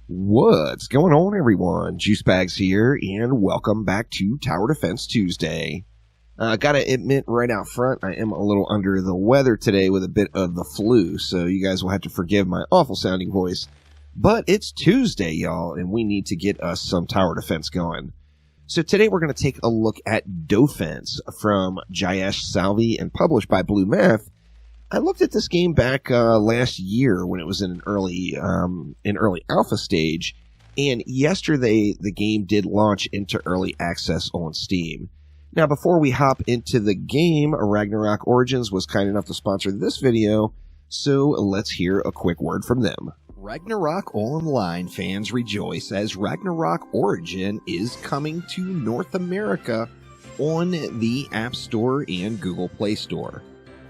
What's going on, everyone? Juicebags here, and welcome back to Tower Defense Tuesday. Gotta admit right out front, I am a little under the weather today with a bit of the flu, so you guys will have to forgive my awful-sounding voice. But it's Tuesday, y'all, and we need to get us some tower defense going. So today we're going to take a look at Dofense from Jayesh Salvi and published by Blue Math. I looked at this game back last year when it was in an early alpha stage, and yesterday the game did launch into early access on Steam. Now, before we hop into the game, Ragnarok Origins was kind enough to sponsor this video, so let's hear a quick word from them. Ragnarok Online fans rejoice as Ragnarok Origin is coming to North America on the App Store and Google Play Store.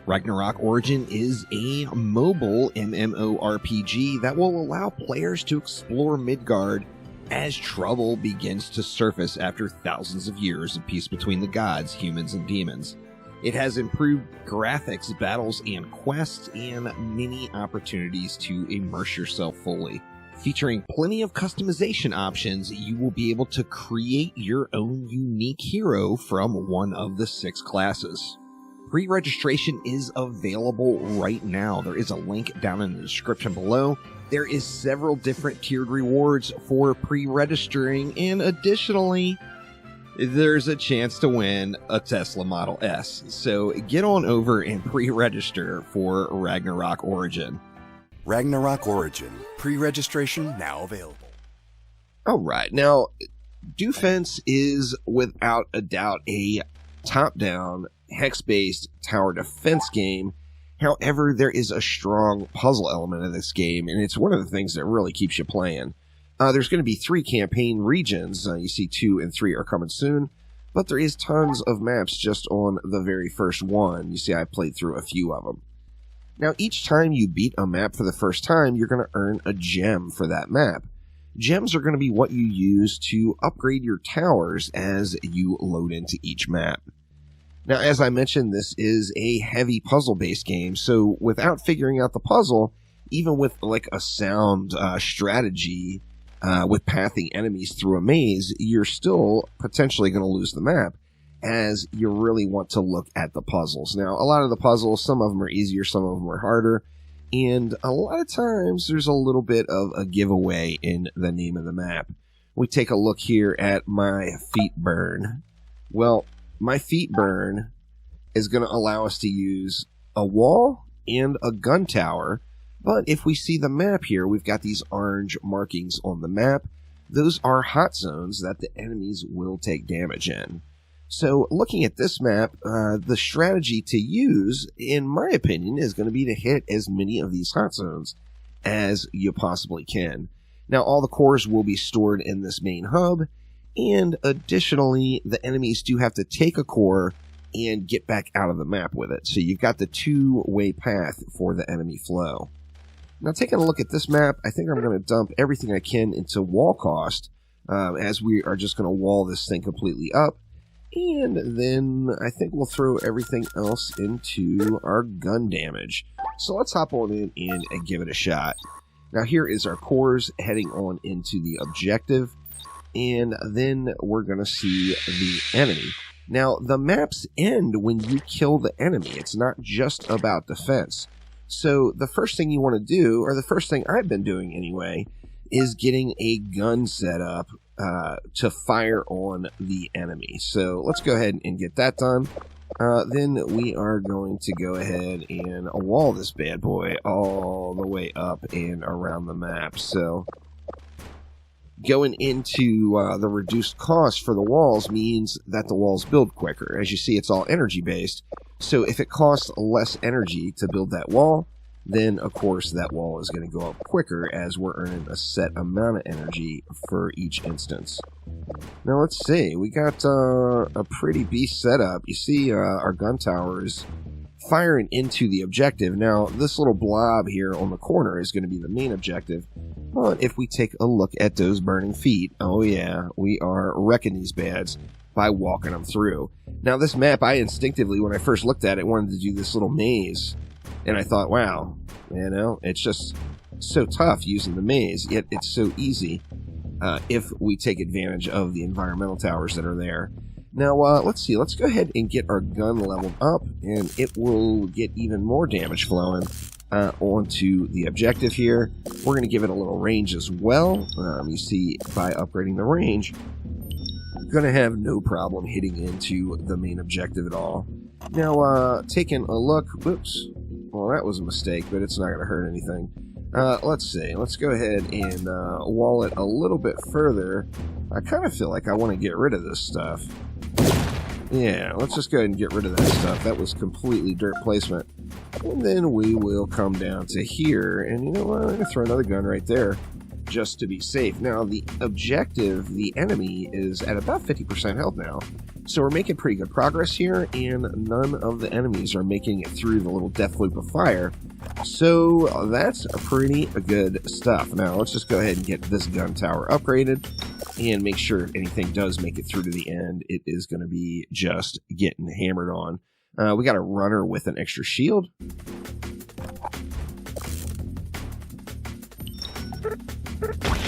Ragnarok Origin is a mobile MMORPG that will allow players to explore Midgard as trouble begins to surface after thousands of years of peace between the gods, humans, and demons. It has improved graphics, battles, and quests, and many opportunities to immerse yourself fully. Featuring plenty of customization options, you will be able to create your own unique hero from one of the 6 classes. Pre-registration is available right now. There is a link down in the description below. There is several different tiered rewards for pre-registering, and additionally, there's a chance to win a Tesla Model S. So get on over and pre-register for Ragnarok Origin. Ragnarok Origin. Pre-registration now available. Alright, now, Dofense is without a doubt a top-down, hex-based tower defense game. However, there is a strong puzzle element of this game, and it's one of the things that really keeps you playing. There's going to be 3 campaign regions. You see 2 and 3 are coming soon, but there is tons of maps just on the very first one. You see I played through a few of them. Now, each time you beat a map for the first time, you're going to earn a gem for that map. Gems are going to be what you use to upgrade your towers as you load into each map. Now, as I mentioned, this is a heavy puzzle-based game, so without figuring out the puzzle, even with like a sound strategy with pathing enemies through a maze, you're still potentially going to lose the map, as you really want to look at the puzzles. Now, a lot of the puzzles, some of them are easier, some of them are harder, and a lot of times there's a little bit of a giveaway in the name of the map. We take a look here at my feet burn. Well, my feet burn is going to allow us to use a wall and a gun tower, but if we see the map here, we've got these orange markings on the map. Those are hot zones that the enemies will take damage in. So looking at this map, the strategy to use, in my opinion, is going to be to hit as many of these hot zones as you possibly can. Now, all the cores will be stored in this main hub, and additionally, the enemies do have to take a core and get back out of the map with it. So you've got the 2-way path for the enemy flow. Now, taking a look at this map, I think I'm going to dump everything I can into wall cost, as we are just going to wall this thing completely up. And then I think we'll throw everything else into our gun damage. So let's hop on in and give it a shot. Now, here is our cores heading on into the objective. And then we're going to see the enemy. Now, the maps end when you kill the enemy. It's not just about defense. So the first thing you want to do, or the first thing I've been doing anyway, is getting a gun set up to fire on the enemy. So let's go ahead and get that done. Then we are going to go ahead and wall this bad boy all the way up and around the map. So going into the reduced cost for the walls means that the walls build quicker. As you see, it's all energy based. So if it costs less energy to build that wall, then of course that wall is going to go up quicker as we're earning a set amount of energy for each instance. Now let's see, we got a pretty beast setup. You see our gun towers firing into the objective. Now this little blob here on the corner is going to be the main objective. But if we take a look at those burning feet, oh yeah, we are wrecking these bads by walking them through. Now this map, I instinctively, when I first looked at it, wanted to do this little maze. And I thought, wow, you know, it's just so tough using the maze, yet it's so easy if we take advantage of the environmental towers that are there. Now, let's see. Let's go ahead and get our gun leveled up, and it will get even more damage flowing onto the objective here. We're going to give it a little range as well. You see, by upgrading the range, you're going to have no problem hitting into the main objective at all. Now, taking a look, whoops, well, that was a mistake, but it's not going to hurt anything. Let's see, let's go ahead and wall it a little bit further. I kind of feel like I want to get rid of this stuff. Yeah, let's just go ahead and get rid of that stuff. That was completely dirt placement. And then we will come down to here, and you know what, I'm going to throw another gun right there, just to be safe. Now, the objective, the enemy, is at about 50% health now. So we're making pretty good progress here, and none of the enemies are making it through the little death loop of fire. So that's pretty good stuff. Now, let's just go ahead and get this gun tower upgraded, and make sure if anything does make it through to the end, it is going to be just getting hammered on. We got a runner with an extra shield. And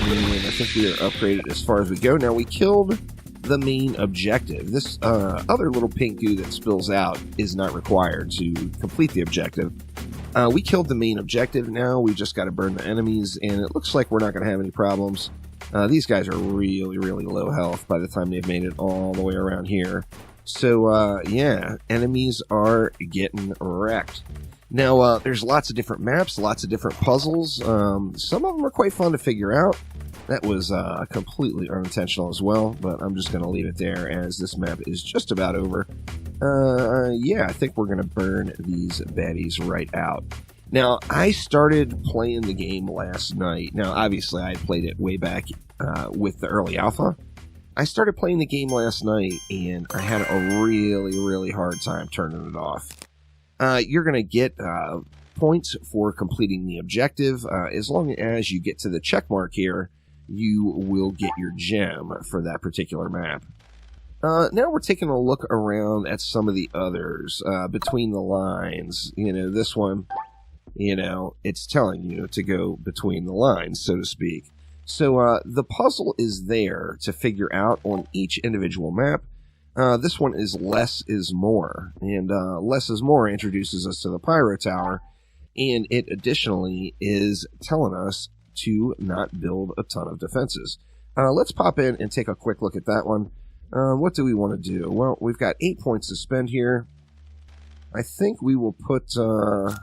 I think we are upgraded as far as we go. Now, we killed the main objective. This other little pink goo that spills out is not required to complete the objective. We killed the main objective. Now we just got to burn the enemies, and it looks like we're not going to have any problems. These guys are really, really low health by the time they've made it all the way around here. So, yeah, enemies are getting wrecked. Now, there's lots of different maps, lots of different puzzles. Some of them are quite fun to figure out. That was completely unintentional as well, but I'm just going to leave it there as this map is just about over. Yeah, I think we're going to burn these baddies right out. Now, I started playing the game last night. Now, obviously, I played it way back with the early alpha. I started playing the game last night, and I had a really, really hard time turning it off. You're going to get points for completing the objective. As long as you get to the check mark here, you will get your gem for that particular map. Now we're taking a look around at some of the others. Between the lines, you know, this one, you know, it's telling you to go between the lines, so to speak. So the puzzle is there to figure out on each individual map. This one is less is more, and less is more introduces us to the Pyro Tower, and it additionally is telling us to not build a ton of defenses. Let's pop in and take a quick look at that one. What do we want to do? Well, we've got 8 points to spend here. I think we will put, I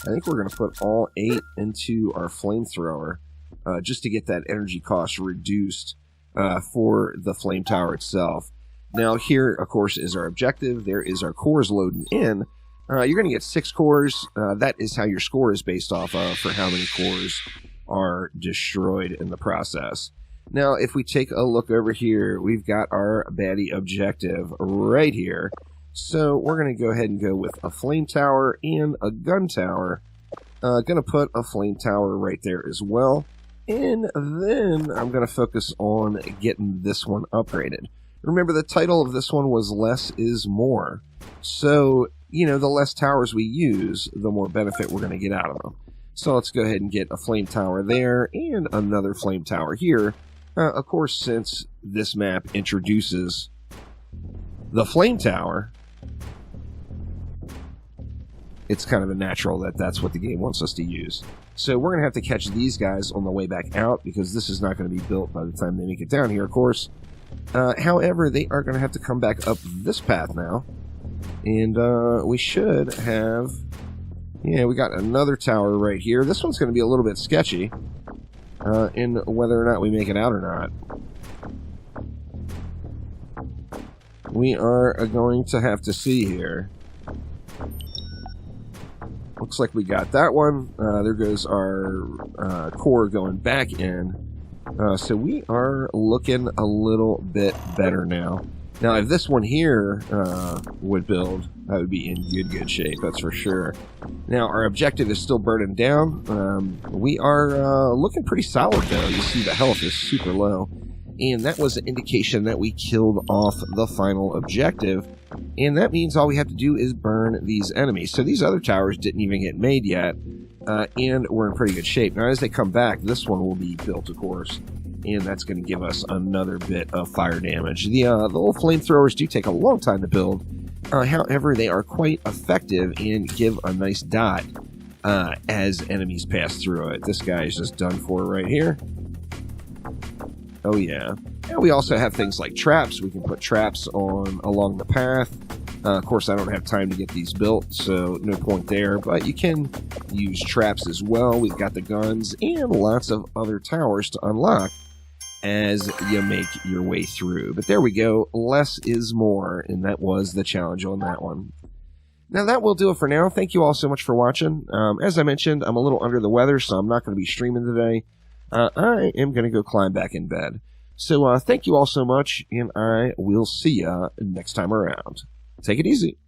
think we're going to put all 8 into our flamethrower, just to get that energy cost reduced for the flame tower itself. Now here, of course, is our objective. There is our cores loading in. You're going to get 6 cores. That is how your score is based off of for how many cores are destroyed in the process. Now, if we take a look over here, we've got our baddie objective right here. So we're going to go ahead and go with a flame tower and a gun tower. Going to put a flame tower right there as well. And then I'm going to focus on getting this one upgraded. Remember, the title of this one was Less is More. So, you know, the less towers we use, the more benefit we're going to get out of them. So let's go ahead and get a flame tower there and another flame tower here. Of course, since this map introduces the flame tower, it's kind of a natural that that's what the game wants us to use. So we're going to have to catch these guys on the way back out, because this is not going to be built by the time they make it down here, of course. However, they are going to have to come back up this path now. And we should have... Yeah, we got another tower right here. This one's going to be a little bit sketchy in whether or not we make it out or not. We are going to have to see here. Looks like we got that one. There goes our core going back in. So we are looking a little bit better now. Now, if this one here would build, that would be in good shape, that's for sure. Now, our objective is still burning down. We are looking pretty solid, though. You see the health is super low. And that was an indication that we killed off the final objective. And that means all we have to do is burn these enemies. So these other towers didn't even get made yet. and we're in pretty good shape. Now, as they come back, this one will be built, of course, and that's going to give us another bit of fire damage. The little flamethrowers do take a long time to build. However, they are quite effective and give a nice dot as enemies pass through it. This guy is just done for right here. Oh, yeah. And we also have things like traps. We can put traps along the path. Of course, I don't have time to get these built, so no point there. But you can use traps as well. We've got the guns and lots of other towers to unlock as you make your way through. But there we go. Less is more, and that was the challenge on that one. Now, that will do it for now. Thank you all so much for watching. As I mentioned, I'm a little under the weather, so I'm not going to be streaming today. I am going to go climb back in bed. So thank you all so much, and I will see ya next time around. Take it easy.